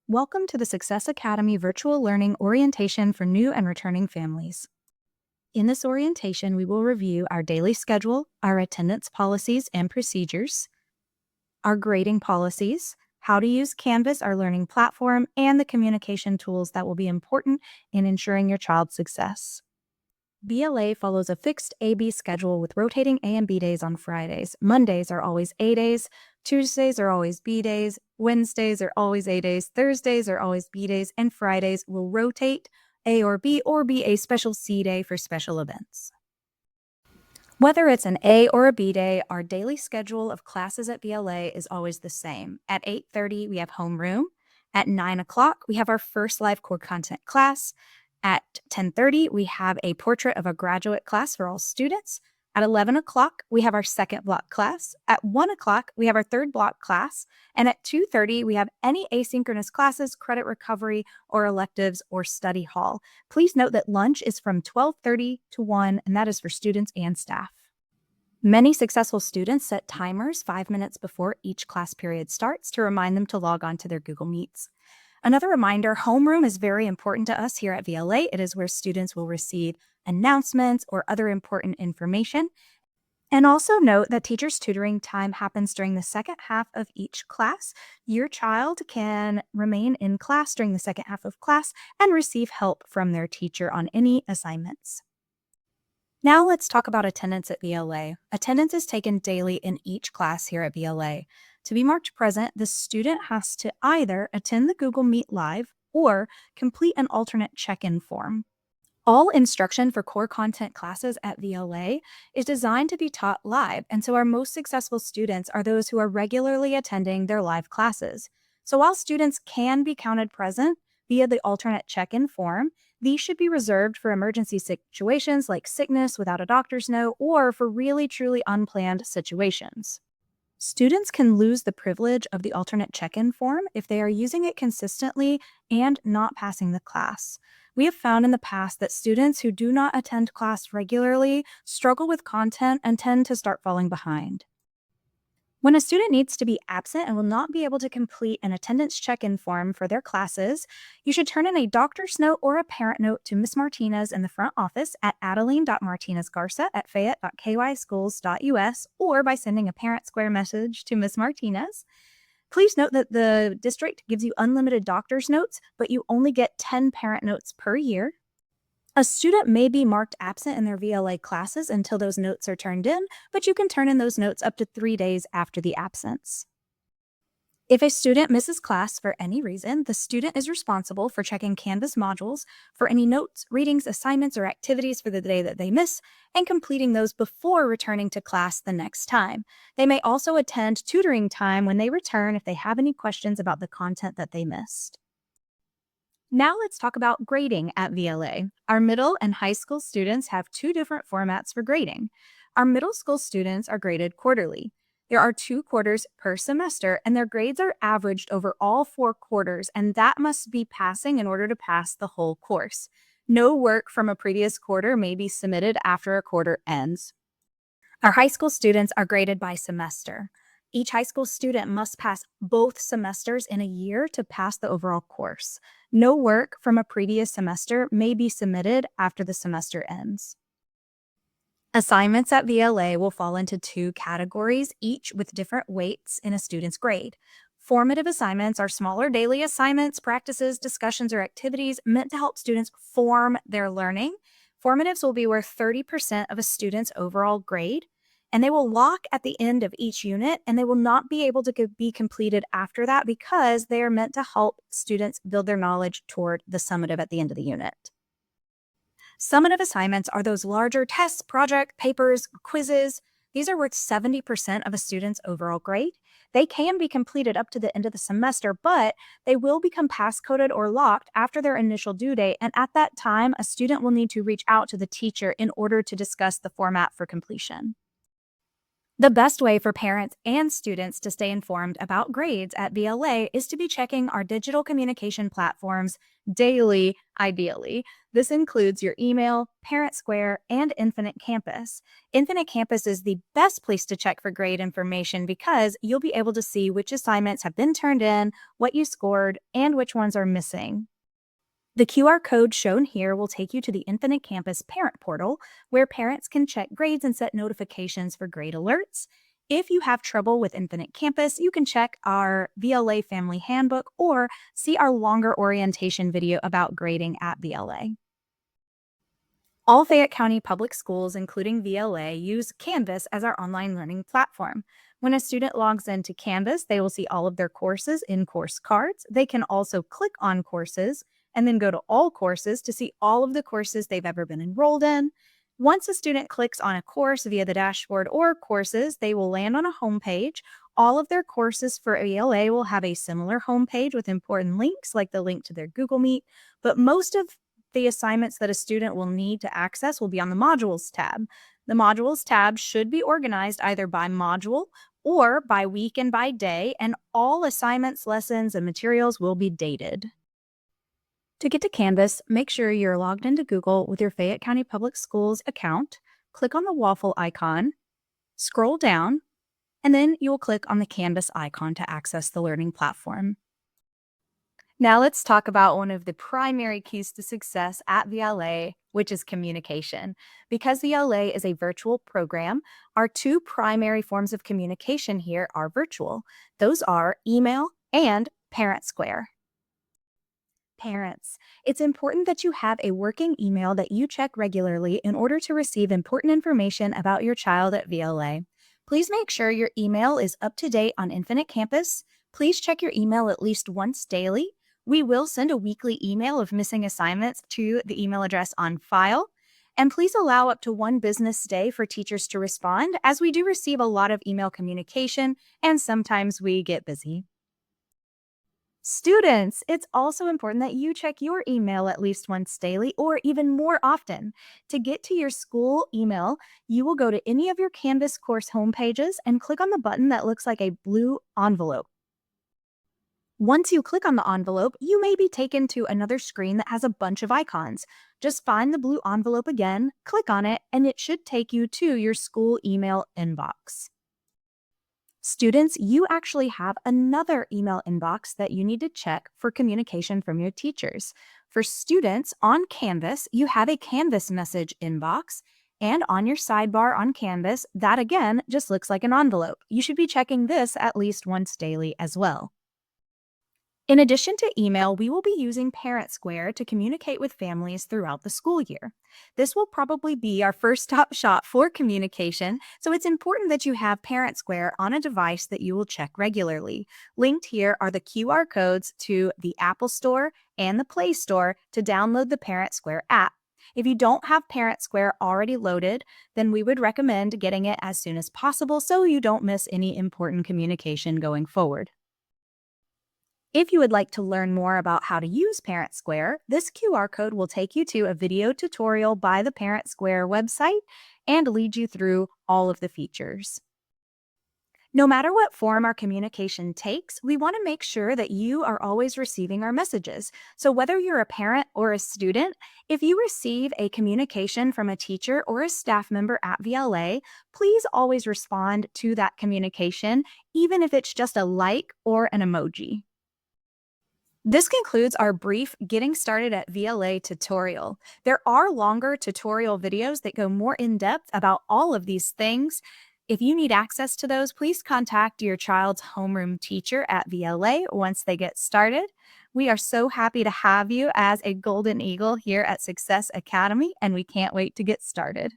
Welcome to the Success Academy Virtual Learning Orientation for New and Returning Families. In this orientation, we will review our daily schedule, our attendance policies and procedures, our grading policies, how to use Canvas, our learning platform, and the communication tools that will be important in ensuring your child's success. VLA follows a fixed A-B schedule with rotating A and B days on Fridays. Mondays are always A days, Tuesdays are always B days, Wednesdays are always A days, Thursdays are always B days, and Fridays will rotate A or be a special C day for special events. Whether it's an A or a B day, our daily schedule of classes at VLA is always the same. At 8:30, we have homeroom. At 9 o'clock, we have our first live core content class. At 10:30, we have a portrait of a graduate class for all students. At 11 o'clock, we have our second block class. At 1 o'clock, we have our third block class. And at 2:30, we have any asynchronous classes, credit recovery, or electives, or study hall. Please note that lunch is from 12:30 to 1, and that is for students and staff. Many successful students set timers 5 minutes before each class period starts to remind them to log on to their Google Meets. Another reminder, homeroom is very important to us here at VLA. It is where students will receive announcements or other important information. And also note that teachers' tutoring time happens during the second half of each class. Your child can remain in class during the second half of class and receive help from their teacher on any assignments. Now let's talk about attendance at VLA. Attendance is taken daily in each class here at VLA. To be marked present, the student has to either attend the Google Meet Live or complete an alternate check-in form. All instruction for core content classes at VLA is designed to be taught live, and so our most successful students are those who are regularly attending their live classes. So while students can be counted present via the alternate check-in form, these should be reserved for emergency situations like sickness without a doctor's note or for really truly unplanned situations. Students can lose the privilege of the alternate check-in form if they are using it consistently and not passing the class. We have found in the past that students who do not attend class regularly struggle with content and tend to start falling behind. When a student needs to be absent and will not be able to complete an attendance check-in form for their classes, you should turn in a doctor's note or a parent note to Ms. Martinez in the front office at adeline.martinezgarza@fayette.kyschools.us or by sending a parent square message to Ms. Martinez. Please note that the district gives you unlimited doctor's notes, but you only get 10 parent notes per year. A student may be marked absent in their VLA classes until those notes are turned in, but you can turn in those notes up to 3 days after the absence. If a student misses class for any reason, the student is responsible for checking Canvas modules for any notes, readings, assignments, or activities for the day that they miss, and completing those before returning to class the next time. They may also attend tutoring time when they return if they have any questions about the content that they missed. Now let's talk about grading at VLA. Our middle and high school students have two different formats for grading. Our middle school students are graded quarterly. There are 2 quarters per semester, and their grades are averaged over all 4 quarters, and that must be passing in order to pass the whole course. No work from a previous quarter may be submitted after a quarter ends. Our high school students are graded by semester. Each high school student must pass both semesters in a year to pass the overall course. No work from a previous semester may be submitted after the semester ends. Assignments at VLA will fall into 2 categories, each with different weights in a student's grade. Formative assignments are smaller daily assignments, practices, discussions, or activities meant to help students form their learning. Formatives will be worth 30% of a student's overall grade, and they will lock at the end of each unit, and they will not be able to be completed after that because they are meant to help students build their knowledge toward the summative at the end of the unit. Summative assignments are those larger tests, project, papers, quizzes. These are worth 70% of a student's overall grade. They can be completed up to the end of the semester, but they will become pass-coded or locked after their initial due date, and at that time, a student will need to reach out to the teacher in order to discuss the format for completion. The best way for parents and students to stay informed about grades at VLA is to be checking our digital communication platforms daily, ideally. This includes your email, Parent Square, and Infinite Campus. Infinite Campus is the best place to check for grade information because you'll be able to see which assignments have been turned in, what you scored, and which ones are missing. The QR code shown here will take you to the Infinite Campus parent portal, where parents can check grades and set notifications for grade alerts. If you have trouble with Infinite Campus, you can check our VLA Family Handbook or see our longer orientation video about grading at VLA. All Fayette County public schools, including VLA, use Canvas as our online learning platform. When a student logs into Canvas, they will see all of their courses in course cards. They can also click on courses and then go to all courses to see all of the courses they've ever been enrolled in. Once a student clicks on a course via the dashboard or courses, they will land on a homepage. All of their courses for VLA will have a similar homepage with important links like the link to their Google Meet, but most of the assignments that a student will need to access will be on the Modules tab. The Modules tab should be organized either by module or by week and by day, and all assignments, lessons, and materials will be dated. To get to Canvas, make sure you're logged into Google with your Fayette County Public Schools account. Click on the waffle icon, scroll down, and then you will click on the Canvas icon to access the learning platform. Now let's talk about one of the primary keys to success at VLA, which is communication. Because VLA is a virtual program, our two primary forms of communication here are virtual. Those are email and Parent Square. Parents, it's important that you have a working email that you check regularly in order to receive important information about your child at VLA. Please make sure your email is up to date on Infinite Campus. Please check your email at least once daily. We will send a weekly email of missing assignments to the email address on file. And please allow up to 1 business day for teachers to respond, as we do receive a lot of email communication and sometimes we get busy. Students, it's also important that you check your email at least once daily or even more often. To get to your school email, you will go to any of your Canvas course homepages and click on the button that looks like a blue envelope. Once you click on the envelope, you may be taken to another screen that has a bunch of icons. Just find the blue envelope again, click on it, and it should take you to your school email inbox. Students, you actually have another email inbox that you need to check for communication from your teachers. For students, on Canvas, you have a Canvas message inbox, and on your sidebar on Canvas, that again just looks like an envelope. You should be checking this at least once daily as well. In addition to email, we will be using Parent Square to communicate with families throughout the school year. This will probably be our first stop shop for communication, so it's important that you have Parent Square on a device that you will check regularly. Linked here are the QR codes to the Apple Store and the Play Store to download the Parent Square app. If you don't have Parent Square already loaded, then we would recommend getting it as soon as possible so you don't miss any important communication going forward. If you would like to learn more about how to use Parent Square, this QR code will take you to a video tutorial by the Parent Square website and lead you through all of the features. No matter what form our communication takes, we want to make sure that you are always receiving our messages. So whether you're a parent or a student, if you receive a communication from a teacher or a staff member at VLA, please always respond to that communication, even if it's just a like or an emoji. This concludes our brief Getting Started at VLA tutorial. There are longer tutorial videos that go more in depth about all of these things. If you need access to those, please contact your child's homeroom teacher at VLA once they get started. We are so happy to have you as a Golden Eagle here at Success Academy, and we can't wait to get started.